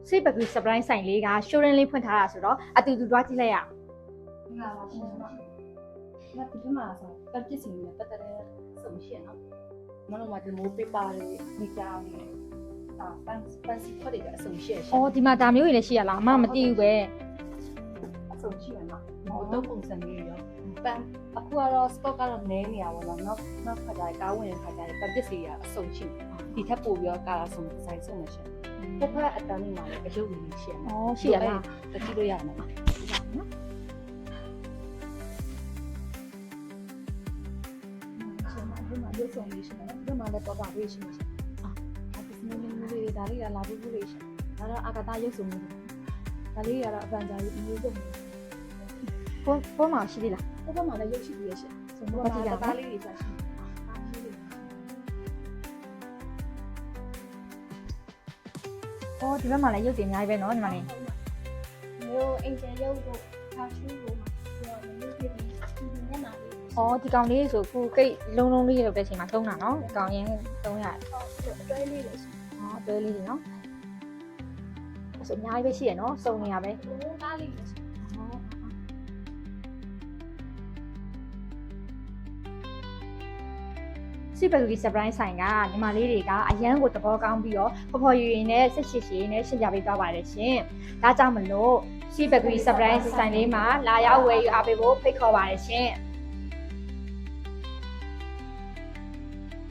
စိတ်ပကူ surprise ဆိုင်လေးက showroom လေးဖွင့်ထားတာဆိုတော့အတူတူတွားကြည့်လိုက်ရအောင် ငါပါရှင်ပါ那ဒီမှာဆိုပတ်ပစ္စည်းနဲ့ပတ်သက်တဲ့စုံရှင်နော်မနမဒီမိုးပေပါလေးမိကြလေးဒါပန်းစီခွက်တွေအစုံရှယ် ။အော်ဒီမှာဒါမျိုးတွေလည်းရှိရလားအမမသိဘူးပဲ အစုံရှိရမှာဟိုတော့ပုံစံလေးရောပန်းအခုကတော့ stock ကတော့နည်းနေရပါတော့နောက်ခါကျရင်ကားဝင်ခါကျရင်ပတ်ပစ္စည်းရအစုံရှိဒီထက်ပိုပြီးတော့ကားအစုံဆိုင်စုံနေရှင်ပုတ်ဖက်အတန်းလေးမှာလည်းအယုတ်လေးရှိရမှာ ။အော်ရှိရလား တတိလို့ရမှာ နော်။ဒီမှာရုပ်ဆောင်လေးရှိတယ်။ဒီမှာလည်းတော့ပါလေးရှိတယ်။အာဒီစနေနေ့လေးဒါလေးကလာပြီးလေးရှိ။ဒါတော့အာဂတာရုပ်ဆောင်လေး။ဒါလေးကတော့အပန်ကြာကြီးမျိုးစုံလေး။ပုံမှာရှိသေးလား ။ဘုဘမှာလည်းရုပ်ရှိသေးရဲ့ရှင်။ဆိုတော့ဒါလေးတွေဆက်ရှိ။အားရှိတယ် ။အော်ဒီဘက်မှာလည်းရုပ်တွေအများကြီးပဲနော်ညီမလေး ။မျိုးအင်ဂျင်ရုပ်တို့ထားရှိဖို့မှာပြောမျိုးဖြစ်ပြီးဒီနေ့မှာလေး ။အော်ဒီကောင်လေးဆိုခုကိတ်လုံးလုံးလေးရောက်တဲ့အချိန်မှာသုံးတာနော်။ကောင်ရင်300 အတွဲလေးလည်းရှိ ။အော်တွဲလေးတွေနော်။အဲ့ဆိုအများကြီးပဲရှိရနော်။စုံနေရပဲ ။ဘုံကားလေးလည်းရှိ စီပကူကြီး surprise ဆိုင်ကညီမလေးတွေကအရန်ကိုသဘောကောင်းပြီးတော့ဖော်ရွှင်နဲ့ဆက်ရှိရှိနဲ့ရှင်းပြပေးသွားပါတယ်ရှင်။ဒါကြောင့်မလို့စီပကူကြီး surprise ဆိုင်လေးမှာလာရောက်ဝယ်ယူအားပေးဖို့ဖိတ်ခေါ်ပါတယ်ရှင်။